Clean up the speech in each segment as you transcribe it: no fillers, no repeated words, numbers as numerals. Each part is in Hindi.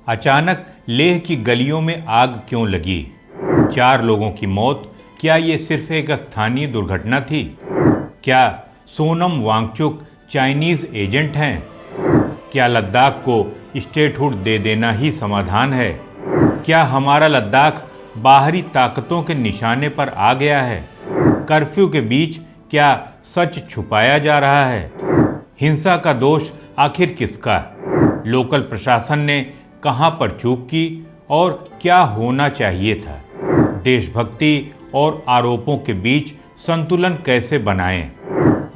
अचानक लेह की गलियों में आग क्यों लगी? 4 लोगों की मौत। क्या ये सिर्फ एक स्थानीय दुर्घटना थी? क्या सोनम वांगचुक चाइनीज एजेंट हैं? क्या लद्दाख को स्टेटहुड दे देना ही समाधान है? क्या हमारा लद्दाख बाहरी ताकतों के निशाने पर आ गया है? कर्फ्यू के बीच क्या सच छुपाया जा रहा है? हिंसा का दोष आखिर किसका? लोकल प्रशासन ने कहां पर चूक की और क्या होना चाहिए था? देशभक्ति और आरोपों के बीच संतुलन कैसे बनाएं?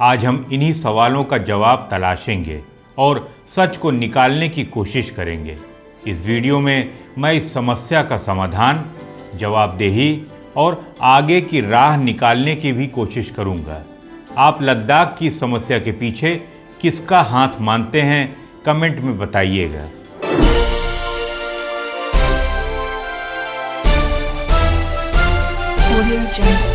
आज हम इन्हीं सवालों का जवाब तलाशेंगे और सच को निकालने की कोशिश करेंगे। इस वीडियो में मैं इस समस्या का समाधान, जवाबदेही और आगे की राह निकालने की भी कोशिश करूंगा। आप लद्दाख की समस्या के पीछे किसका हाथ मानते हैं, कमेंट में बताइएगा। Audio Jungle.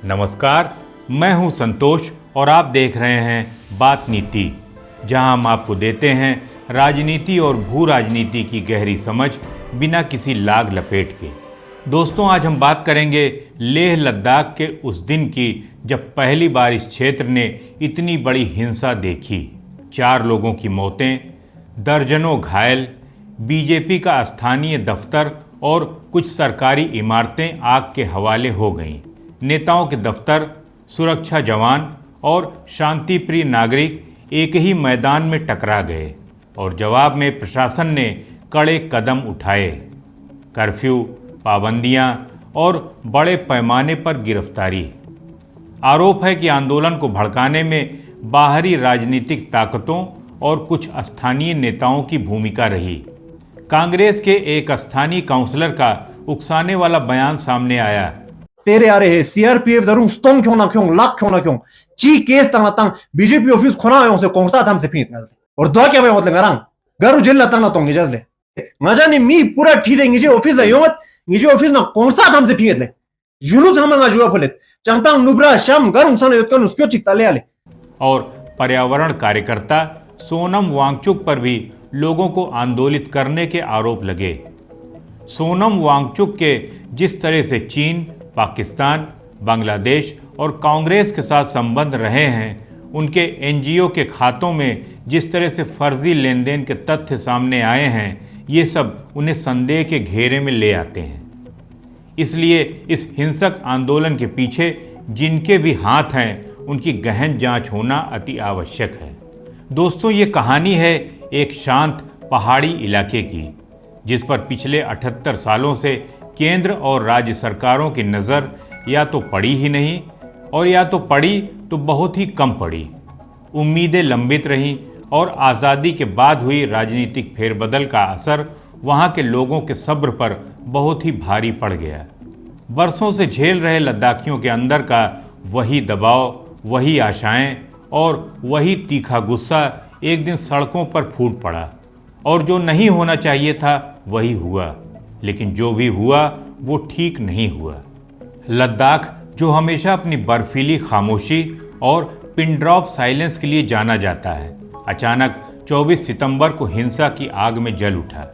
नमस्कार, मैं हूं संतोष और आप देख रहे हैं बात नीति, जहां हम आपको देते हैं राजनीति और भू राजनीति की गहरी समझ बिना किसी लाग लपेट के। दोस्तों, आज हम बात करेंगे लेह लद्दाख के उस दिन की जब पहली बार इस क्षेत्र ने इतनी बड़ी हिंसा देखी। 4 लोगों की मौतें, दर्जनों घायल, बीजेपी का स्थानीय दफ्तर और कुछ सरकारी इमारतें आग के हवाले हो गईं। नेताओं के दफ्तर, सुरक्षा जवान और शांतिप्रिय नागरिक एक ही मैदान में टकरा गए और जवाब में प्रशासन ने कड़े कदम उठाए। कर्फ्यू, पाबंदियां और बड़े पैमाने पर गिरफ्तारी। आरोप है कि आंदोलन को भड़काने में बाहरी राजनीतिक ताकतों और कुछ स्थानीय नेताओं की भूमिका रही। कांग्रेस के एक स्थानीय काउंसलर का उकसाने वाला बयान सामने आया। तेरे आ रहे सीआरपीएफ दरुंग स्टोंग क्यों ना क्यों लाख क्यों ना क्यों ची केस तंग तंग बीजेपी ऑफिस खोना आयो से कोंसा थम से फीत और दो क्या मतलब गरंग गरु जिल्ला तंग तंग जजले मजानी मी पूरा ठीक है निजे ऑफिस ले योमत निजे ऑफिस ना कोंसा थम से फीत ले जुलूस हम ना जुआ फले चंगतंग नुब्रा शम गरु सन युतकन उसको चिकता ले आले। और पर्यावरण कार्यकर्ता सोनम वांगचुक पर भी लोगों को आंदोलित करने के आरोप लगे। सोनम वांगचुक के जिस तरह से चीन, पाकिस्तान, बांग्लादेश और कांग्रेस के साथ संबंध रहे हैं, उनके एनजीओ के खातों में जिस तरह से फर्जी लेन देन के तथ्य सामने आए हैं, ये सब उन्हें संदेह के घेरे में ले आते हैं। इसलिए इस हिंसक आंदोलन के पीछे जिनके भी हाथ हैं, उनकी गहन जांच होना अति आवश्यक है। दोस्तों, ये कहानी है एक शांत पहाड़ी इलाके की, जिस पर पिछले 78 सालों से केंद्र और राज्य सरकारों की नज़र या तो पड़ी ही नहीं और या तो पड़ी तो बहुत ही कम पड़ी। उम्मीदें लंबित रहीं और आज़ादी के बाद हुई राजनीतिक फेरबदल का असर वहाँ के लोगों के सब्र पर बहुत ही भारी पड़ गया। बरसों से झेल रहे लद्दाखियों के अंदर का वही दबाव, वही आशाएं और वही तीखा गुस्सा एक दिन सड़कों पर फूट पड़ा और जो नहीं होना चाहिए था वही हुआ। लेकिन जो भी हुआ वो ठीक नहीं हुआ। लद्दाख, जो हमेशा अपनी बर्फीली खामोशी और पिन ड्रॉप साइलेंस के लिए जाना जाता है, अचानक 24 सितंबर को हिंसा की आग में जल उठा।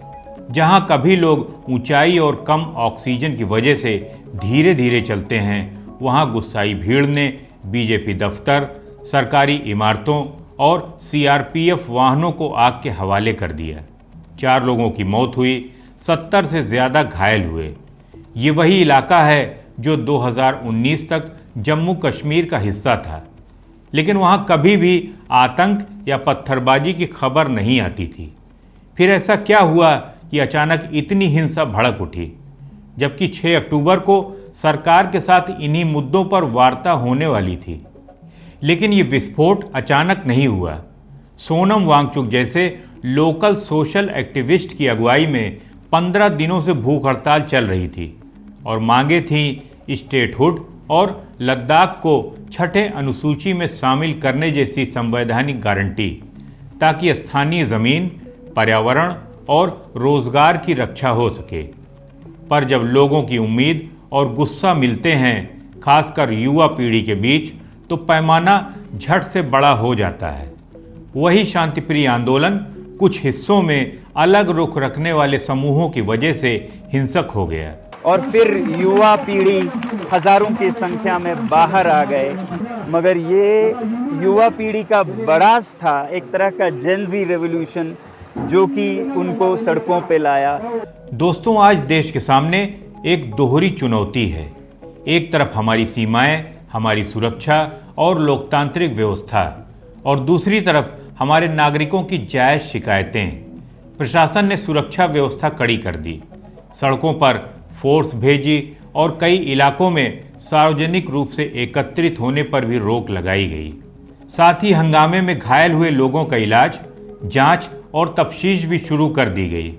जहां कभी लोग ऊंचाई और कम ऑक्सीजन की वजह से धीरे धीरे चलते हैं, वहां गुस्साई भीड़ ने बीजेपी दफ्तर, सरकारी इमारतों और सीआरपीएफ वाहनों को आग के हवाले कर दिया। 4 लोगों की मौत हुई, 70 से ज़्यादा घायल हुए। ये वही इलाका है जो 2019 तक जम्मू कश्मीर का हिस्सा था, लेकिन वहाँ कभी भी आतंक या पत्थरबाजी की खबर नहीं आती थी। फिर ऐसा क्या हुआ कि अचानक इतनी हिंसा भड़क उठी, जबकि 6 अक्टूबर को सरकार के साथ इन्हीं मुद्दों पर वार्ता होने वाली थी। लेकिन ये विस्फोट अचानक नहीं हुआ। सोनम वांगचुक जैसे लोकल सोशल एक्टिविस्ट की अगुवाई में 15 दिनों से भूख हड़ताल चल रही थी और मांगे थीं स्टेटहुड और लद्दाख को छठे अनुसूची में शामिल करने जैसी संवैधानिक गारंटी, ताकि स्थानीय ज़मीन, पर्यावरण और रोजगार की रक्षा हो सके। पर जब लोगों की उम्मीद और गुस्सा मिलते हैं, खासकर युवा पीढ़ी के बीच, तो पैमाना झट से बड़ा हो जाता है। वही शांतिप्रिय आंदोलन कुछ हिस्सों में अलग रुख रखने वाले समूहों की वजह से हिंसक हो गया और फिर युवा पीढ़ी हजारों की संख्या में बाहर आ गए। मगर ये युवा पीढ़ी का बड़ास था, एक तरह का जेनजी रेवोल्यूशन, जो कि उनको सड़कों पे लाया। दोस्तों, आज देश के सामने एक दोहरी चुनौती है। एक तरफ हमारी सीमाएं, हमारी सुरक्षा और लोकतांत्रिक व्यवस्था, और दूसरी तरफ हमारे नागरिकों की जायज़ शिकायतें। प्रशासन ने सुरक्षा व्यवस्था कड़ी कर दी, सड़कों पर फोर्स भेजी और कई इलाकों में सार्वजनिक रूप से एकत्रित होने पर भी रोक लगाई गई। साथ ही हंगामे में घायल हुए लोगों का इलाज, जांच और तफ्तीश भी शुरू कर दी गई।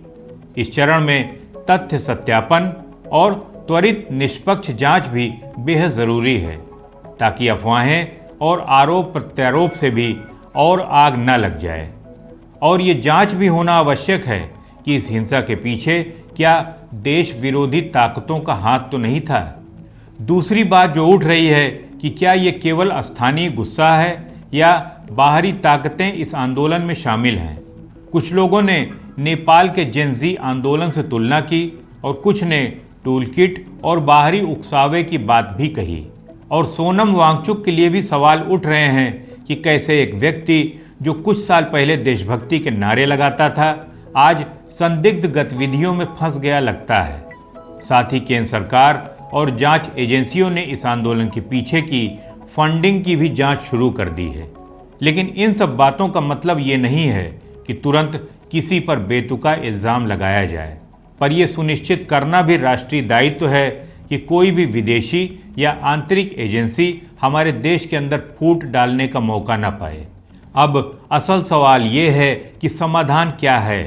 इस चरण में तथ्य सत्यापन और त्वरित निष्पक्ष जांच भी बेहद ज़रूरी है, ताकि अफवाहें और आरोप प्रत्यारोप से भी और आग न लग जाए। और ये जांच भी होना आवश्यक है कि इस हिंसा के पीछे क्या देश विरोधी ताकतों का हाथ तो नहीं था। दूसरी बात जो उठ रही है कि क्या ये केवल स्थानीय गुस्सा है या बाहरी ताकतें इस आंदोलन में शामिल हैं। कुछ लोगों ने नेपाल के जेनजी आंदोलन से तुलना की और कुछ ने टूलकिट और बाहरी उकसावे की बात भी कही। और सोनम वांगचुक के लिए भी सवाल उठ रहे हैं कि कैसे एक व्यक्ति जो कुछ साल पहले देशभक्ति के नारे लगाता था, आज संदिग्ध गतिविधियों में फंस गया लगता है। साथ ही केंद्र सरकार और जांच एजेंसियों ने इस आंदोलन के पीछे की फंडिंग की भी जांच शुरू कर दी है। लेकिन इन सब बातों का मतलब ये नहीं है कि तुरंत किसी पर बेतुका इल्ज़ाम लगाया जाए, पर यह सुनिश्चित करना भी राष्ट्रीय दायित्व है कि कोई भी विदेशी या आंतरिक एजेंसी हमारे देश के अंदर फूट डालने का मौका न पाए। अब असल सवाल ये है कि समाधान क्या है।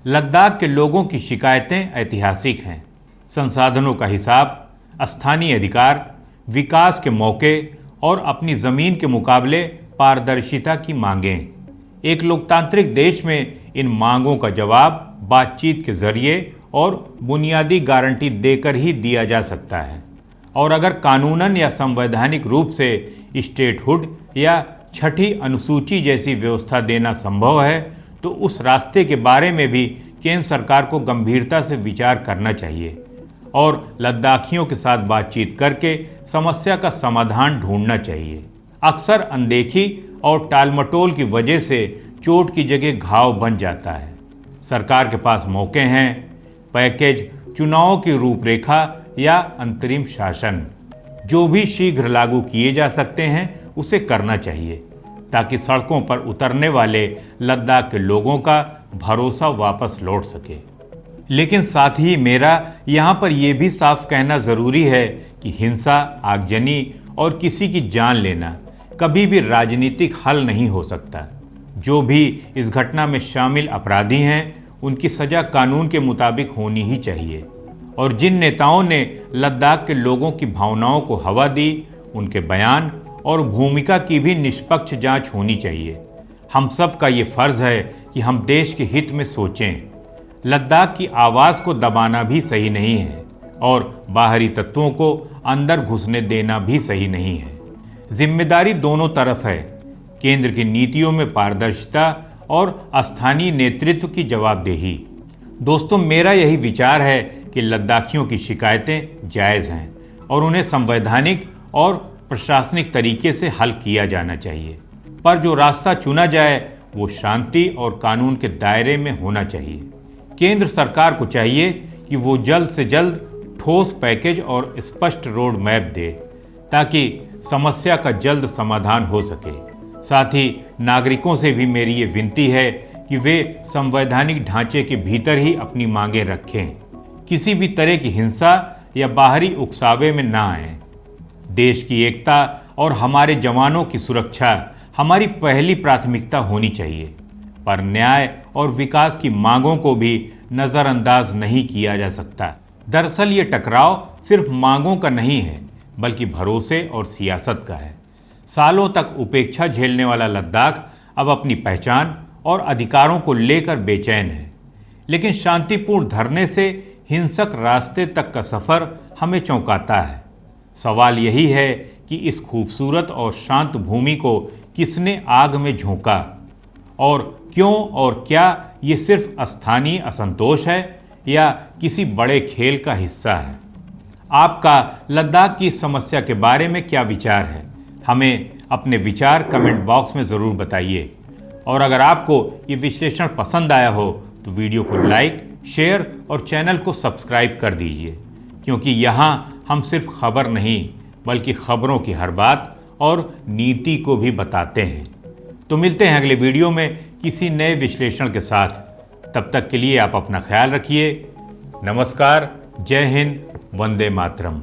लद्दाख के लोगों की शिकायतें ऐतिहासिक हैं। संसाधनों का हिसाब, स्थानीय अधिकार, विकास के मौके और अपनी ज़मीन के मुकाबले पारदर्शिता की मांगें। एक लोकतांत्रिक देश में इन मांगों का जवाब बातचीत के जरिए और बुनियादी गारंटी देकर ही दिया जा सकता है। और अगर कानूनन या संवैधानिक रूप से स्टेटहुड या छठी अनुसूची जैसी व्यवस्था देना संभव है, तो उस रास्ते के बारे में भी केंद्र सरकार को गंभीरता से विचार करना चाहिए और लद्दाखियों के साथ बातचीत करके समस्या का समाधान ढूंढना चाहिए। अक्सर अनदेखी और टालमटोल की वजह से चोट की जगह घाव बन जाता है। सरकार के पास मौके हैं, पैकेज, चुनावों की रूपरेखा या अंतरिम शासन, जो भी शीघ्र लागू किए जा सकते हैं उसे करना चाहिए, ताकि सड़कों पर उतरने वाले लद्दाख के लोगों का भरोसा वापस लौट सके। लेकिन साथ ही मेरा यहाँ पर यह भी साफ कहना ज़रूरी है कि हिंसा, आगजनी और किसी की जान लेना कभी भी राजनीतिक हल नहीं हो सकता। जो भी इस घटना में शामिल अपराधी हैं, उनकी सज़ा कानून के मुताबिक होनी ही चाहिए। और जिन नेताओं ने लद्दाख के लोगों की भावनाओं को हवा दी, उनके बयान और भूमिका की भी निष्पक्ष जांच होनी चाहिए। हम सब का ये फ़र्ज़ है कि हम देश के हित में सोचें। लद्दाख की आवाज़ को दबाना भी सही नहीं है और बाहरी तत्वों को अंदर घुसने देना भी सही नहीं है। जिम्मेदारी दोनों तरफ है, केंद्र की नीतियों में पारदर्शिता और स्थानीय नेतृत्व की जवाबदेही। दोस्तों, मेरा यही विचार है कि लद्दाखियों की शिकायतें जायज़ हैं और उन्हें संवैधानिक और प्रशासनिक तरीके से हल किया जाना चाहिए, पर जो रास्ता चुना जाए वो शांति और कानून के दायरे में होना चाहिए। केंद्र सरकार को चाहिए कि वो जल्द से जल्द ठोस पैकेज और स्पष्ट रोड मैप दे ताकि समस्या का जल्द समाधान हो सके। साथ ही नागरिकों से भी मेरी ये विनती है कि वे संवैधानिक ढांचे के भीतर ही अपनी मांगें रखें, किसी भी तरह की हिंसा या बाहरी उकसावे में ना आएं। देश की एकता और हमारे जवानों की सुरक्षा हमारी पहली प्राथमिकता होनी चाहिए, पर न्याय और विकास की मांगों को भी नज़रअंदाज नहीं किया जा सकता। दरअसल ये टकराव सिर्फ मांगों का नहीं है, बल्कि भरोसे और सियासत का है। सालों तक उपेक्षा झेलने वाला लद्दाख अब अपनी पहचान और अधिकारों को लेकर बेचैन है, लेकिन शांतिपूर्ण धरने से हिंसक रास्ते तक का सफ़र हमें चौंकाता है। सवाल यही है कि इस खूबसूरत और शांत भूमि को किसने आग में झोंका, और क्यों और क्या ये सिर्फ स्थानीय असंतोष है या किसी बड़े खेल का हिस्सा है। आपका लद्दाख की समस्या के बारे में क्या विचार है? हमें अपने विचार कमेंट बॉक्स में ज़रूर बताइए, और अगर आपको ये विश्लेषण पसंद आया हो तो वीडियो को लाइक, शेयर और चैनल को सब्सक्राइब कर दीजिए, क्योंकि यहाँ हम सिर्फ खबर नहीं बल्कि खबरों की हर बात और नीति को भी बताते हैं। तो मिलते हैं अगले वीडियो में किसी नए विश्लेषण के साथ। तब तक के लिए आप अपना ख्याल रखिए। नमस्कार, जय हिंद, वंदे मातरम।